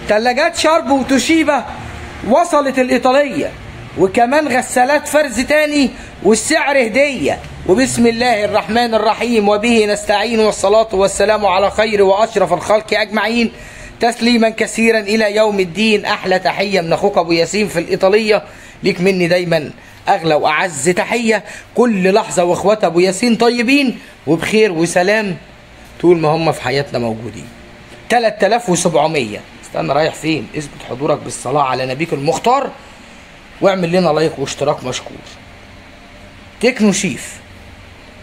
تلاجات شارب وتوشيبا وصلت الإيطالية، وكمان غسالات فرز تاني والسعر هدية. وبسم الله الرحمن الرحيم وبه نستعين، والصلاة والسلام على خير وأشرف الخلق أجمعين، تسليما كثيرا إلى يوم الدين. أحلى تحية من أخوك أبو ياسين في الإيطالية، ليك مني دايما أغلى وأعز تحية. كل لحظة وإخوات أبو ياسين طيبين وبخير وسلام طول ما هم في حياتنا موجودين. 3700. استنى رايح فين؟ اثبت حضورك بالصلاة على نبيك المختار واعمل لنا لايك واشتراك مشكور. تكنو شيف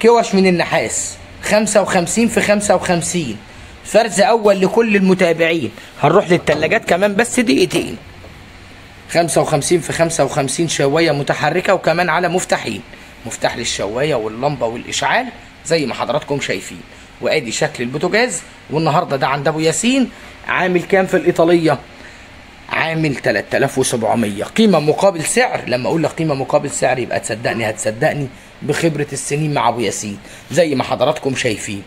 كوش من النحاس 55 في 55، فرز اول لكل المتابعين. هنروح للتلاجات كمان بس دقيقتين. 55 في 55 شوايه متحركه، وكمان على مفتاحين، مفتاح للشوايه واللمبه والاشعال زي ما حضراتكم شايفين. وادي شكل البوتاجاز. والنهارده ده عند ابو ياسين عامل كام في الايطاليه؟ عامل 3700. قيمه مقابل سعر. لما اقول لك قيمه مقابل سعر يبقى تصدقني، هتصدقني بخبره السنين مع ابو ياسين زي ما حضراتكم شايفين.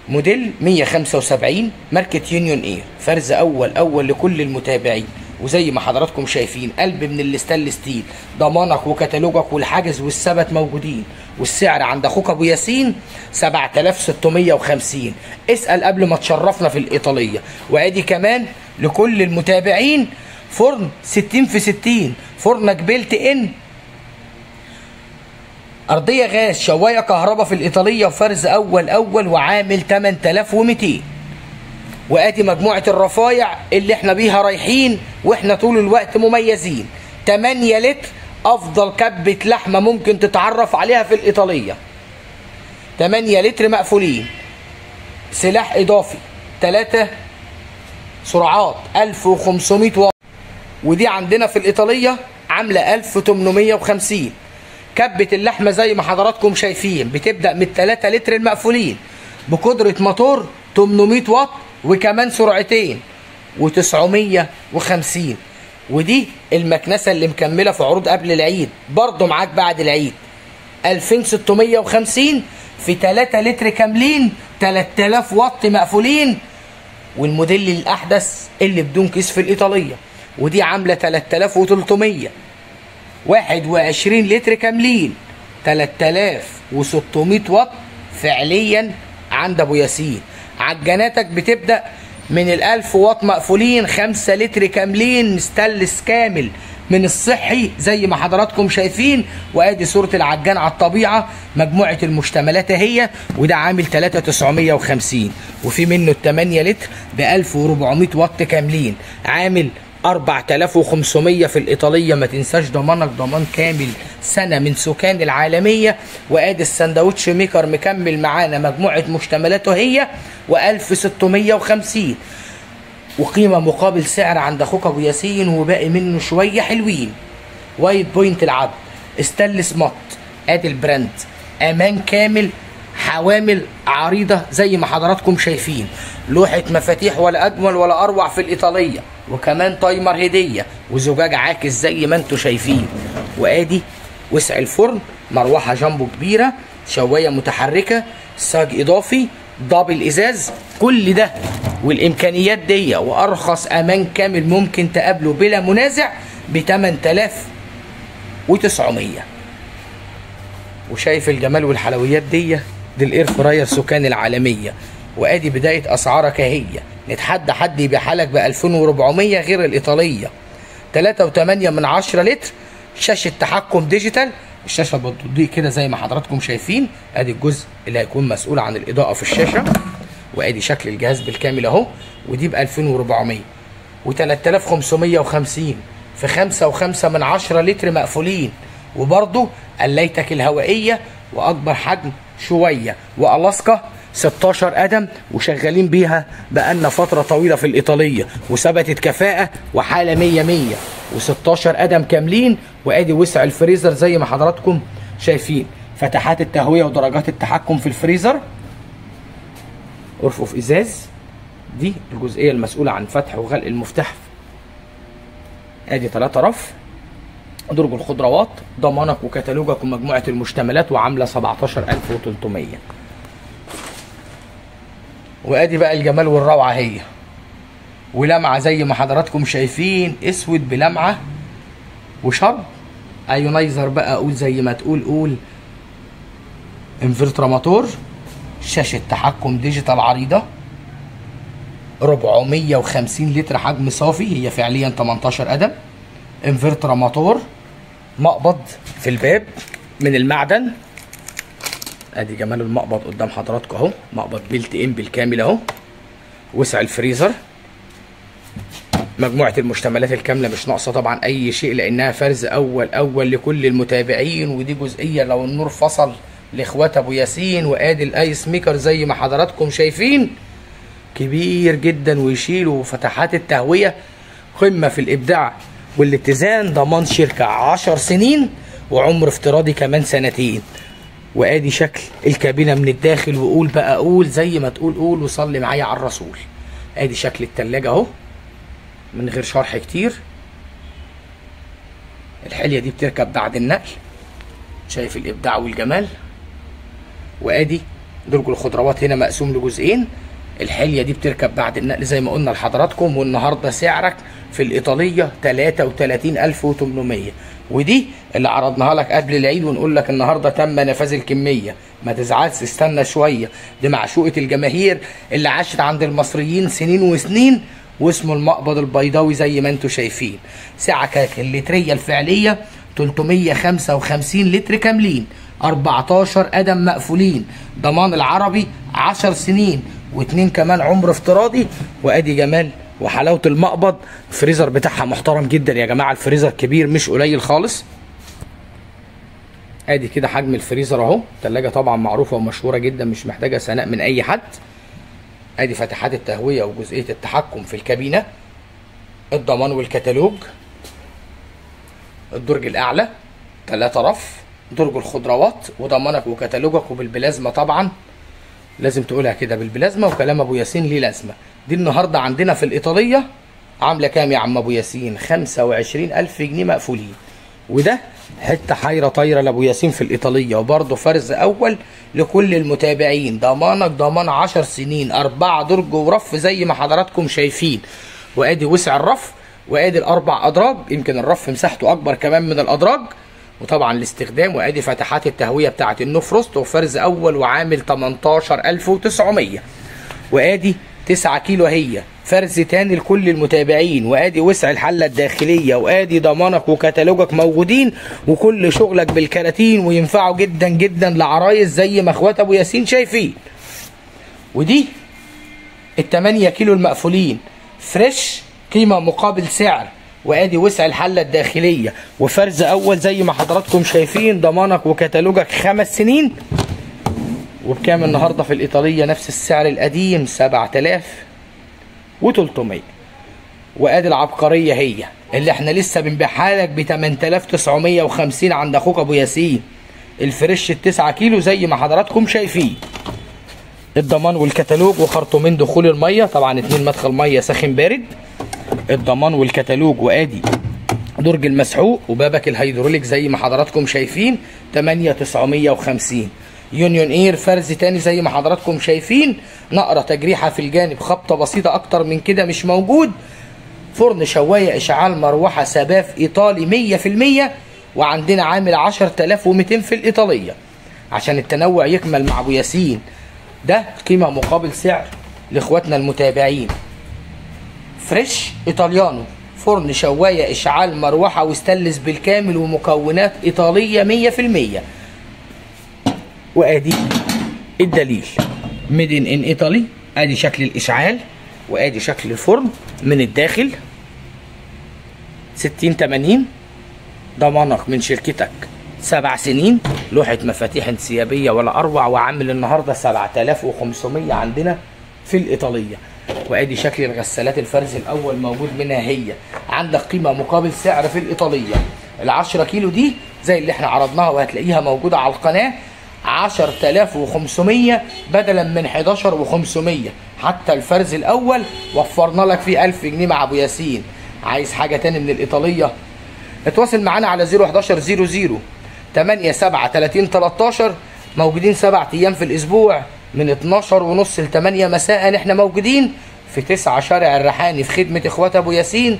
موديل 175 ماركه يونيون اير، فرز اول لكل المتابعين. وزي ما حضراتكم شايفين قلب من الاستانلس ستيل، ضمانك وكتالوجك والحجز والثبت موجودين. والسعر عند اخوك ابو ياسين 7650. اسال قبل ما تشرفنا في الايطاليه. وادي كمان لكل المتابعين فرن 60 في 60، فرنك بيلت ان، ارضيه غاز، شوايه كهرباء في الايطاليه، وفرز اول وعامل 8200. وادي مجموعه الرفايع اللي احنا بيها رايحين واحنا طول الوقت مميزين. 8 لتر، افضل كبه لحمه ممكن تتعرف عليها في الايطاليه. 8 لتر مقفولين، سلاح اضافي، 3 سرعات 1500 واط. ودي عندنا في الايطاليه عامله 1850. كبه اللحمه زي ما حضراتكم شايفين بتبدا من 3 لتر المقفولين بقدره موتور 800 واط، وكمان سرعتين و950. ودي المكنسه اللي مكمله في عروض قبل العيد، برضه معاك بعد العيد 2650 في 3 لتر كاملين، 3000 واط مقفولين. والموديل الاحدث اللي بدون كيس في الايطاليه، ودي عامله 3300، 21 لتر كاملين، 3600 واط فعليا عند ابو ياسين. عجاناتك بتبدأ من 1000 واط مقفولين، 5 لتر كاملين ستانلس كامل من الصحي زي ما حضراتكم شايفين. وادي صورة العجان على الطبيعة. مجموعة المشتملات اهي. وده عامل 3950. وفي منه ال 8 لتر ب 1400 واط كاملين، عامل 4500 في الإيطالية. ما تنساش ضمانك ضمان كامل سنة من سكان العالمية. وادي الساندوتش ميكر مكمل معانا مجموعة مشتملاته هي و1650. وقيمة مقابل سعر عند اخوك ابو ياسين، وباقي منه شوية حلوين. وايت بوينت العبد، استانلس مط، ادي البراند، امان كامل، حوامل عريضة زي ما حضراتكم شايفين. لوحة مفاتيح ولا أجمل ولا أروع في الإيطالية، وكمان تايمر هدية، وزجاج عاكس زي ما انتوا شايفين. وآدي وسع الفرن، مروحة جامبو كبيرة، شواية متحركة، صاج إضافي، دبل إزاز. كل ده والإمكانيات دي وأرخص أمان كامل ممكن تقابله بلا منازع ب 8900. وشايف الجمال والحلويات دي الاير فراير سكان العالميه. وادي بدايه اسعارك اهي. نتحدى حد يبيعها لك ب 2400 غير الايطاليه. 3.8 لتر، شاشه تحكم ديجيتال، الشاشه بتضيء كده زي ما حضراتكم شايفين. ادي الجزء اللي هيكون مسؤول عن الاضاءه في الشاشه. وادي شكل الجهاز بالكامل اهو. ودي ب 2400 و3550 في 5.5 لتر مقفولين. وبرضه قلايتك الهوائيه واكبر حجم شويه، والاسكا 16 قدم، وشغالين بيها بقالنا فتره طويله في الايطاليه، وثبتت كفاءه وحاله 100 و16 قدم كاملين. وادي وسع الفريزر زي ما حضراتكم شايفين، فتحات التهويه ودرجات التحكم في الفريزر، ارفف ازاز، دي الجزئيه المسؤوله عن فتح وغلق المفتاح. ادي 3 رف، درج الخضروات، ضمانك وكتالوجك ومجموعه المشتملات، وعامله 17300. وادي بقى الجمال والروعه هي. ولمعه زي ما حضراتكم شايفين، اسود بلمعه وشرب. ايونايزر بقى قول زي ما تقول قول. انفرتر موتور، شاشه تحكم ديجيتال عريضه، 450 لتر حجم صافي، هي فعليا 18 قدم. انفرتر موتور، مقبض في الباب من المعدن. ادي جمال المقبض قدام حضراتكم اهو، مقبض بيلت ان بالكامل اهو. وسع الفريزر، مجموعه المشتملات الكامله مش ناقصه طبعا اي شيء لانها فرز اول لكل المتابعين. ودي جزئيه لو النور فصل لاخوات ابو ياسين. وادي الايس ميكر زي ما حضراتكم شايفين، كبير جدا ويشيل. وفتحات التهويه قمه في الابداع والاتزان. ضمان شركه 10 سنين وعمر افتراضي كمان سنتين. وادي شكل الكابينه من الداخل. وقول بقى قول زي ما تقول قول وصلي معايا على الرسول. ادي شكل التلاجة اهو من غير شرح كتير. الحليه دي بتركب بعد النقل. شايف الابداع والجمال. وادي درج الخضروات هنا مقسوم لجزئين. الحليه دي بتركب بعد النقل زي ما قلنا لحضراتكم. والنهارده سعرك في الايطاليه 33800. ودي اللي عرضناها لك قبل العيد ونقول لك النهارده تم نفاذ الكميه. ما تزعلش، استنى شويه. دي معشوقه الجماهير اللي عاشت عند المصريين سنين وسنين، واسمه المقبض البيضاوي زي ما انتم شايفين. سعة اللتريه الفعليه 355 لتر كاملين، 14 قدم مقفولين. ضمان العربي 10 سنين و2 كمان عمر افتراضي. وادي جمال وحلاوه المقبض. الفريزر بتاعها محترم جدا يا جماعه، الفريزر كبير مش قليل خالص. ادي كده حجم الفريزر اهو. التلاجة طبعا معروفه ومشهوره جدا، مش محتاجه ثناء من اي حد. ادي فتحات التهويه وجزئيه التحكم في الكابينه. الضمان والكتالوج. الدرج الاعلى 3 رف. درج الخضروات وضمانك وكتالوجك وبالبلازما طبعا. لازم تقولها كده بالبلازما، وكلام ابو ياسين ليه لازمه. دي النهارده عندنا في الايطاليه عامله كام يا عم ابو ياسين؟ 25000 جنيه مقفولين. وده حته حيره طايره لابو ياسين في الايطاليه. وبرده فرز اول لكل المتابعين. ضمانك ضمان 10 سنين. 4 درج ورف زي ما حضراتكم شايفين. وادي وسع الرف. وادي الاربع ادراج، يمكن الرف مساحته اكبر كمان من الادراج. وطبعا الاستخدام. وادي فتحات التهويه بتاعه النو فروست. وفرز اول وعامل 18900. وادي 9 كيلو هي فرز تاني لكل المتابعين. وادي وسع الحله الداخليه. وادي ضمانك وكتالوجك موجودين. وكل شغلك بالكراتين وينفعوا جدا جدا لعرايس زي ما اخوات ابو ياسين شايفين. ودي ال8 كيلو المقفولين فريش، قيمه مقابل سعر. وادي وسع الحله الداخليه وفرز اول زي ما حضراتكم شايفين. ضمانك وكتالوجك 5 سنين. وبكام النهارده في الايطاليه؟ نفس السعر القديم 7300. وادي العبقريه هي اللي احنا لسه بنبيعها لك ب 8950 عند اخوك ابو ياسين. الفريش ال9 كيلو زي ما حضراتكم شايفين. الضمان والكتالوج وخرطومين دخول الميه طبعا، 2 مدخل ميه ساخن بارد. الضمان والكتالوج. وادي درج المسحوق وبابك الهيدروليك زي ما حضراتكم شايفين 8950. يونيون اير فرز تاني زي ما حضراتكم شايفين. نقره تجريحه في الجانب، خبطه بسيطه، اكتر من كده مش موجود. فرن شوايه اشعال مروحه سباف ايطالي 100%. وعندنا عامل 10200 في الايطاليه عشان التنوع يكمل مع ابو ياسين. ده قيمه مقابل سعر لاخواتنا المتابعين. فريش ايطاليانو، فرن شوايه اشعال مروحه وستانلس بالكامل ومكونات ايطاليه 100%. وادي الدليل ميدن ان ايطالي. ادي شكل الاشعال وادي شكل الفرن من الداخل 60/80. ضمانك من شركتك 7 سنين. لوحه مفاتيح انسيابيه ولا اروع. وعامل النهارده 7500 عندنا في الايطاليه. وادي شكل الغسالات الفرز الاول موجود منها هي. عندك قيمه مقابل سعر في الايطاليه. ال10 كيلو دي زي اللي احنا عرضناها وهتلاقيها موجوده على القناه 10500 بدلا من 11500. حتى الفرز الاول وفرنا لك فيه 1000 جنيه مع ابو ياسين. عايز حاجه تاني من الايطاليه؟ اتواصل معانا على 011 00 87 30 13. موجودين 7 ايام في الاسبوع من 12:30 ل 8 مساء. احنا موجودين. في 9 شارع الريحاني في خدمة إخوات أبو ياسين.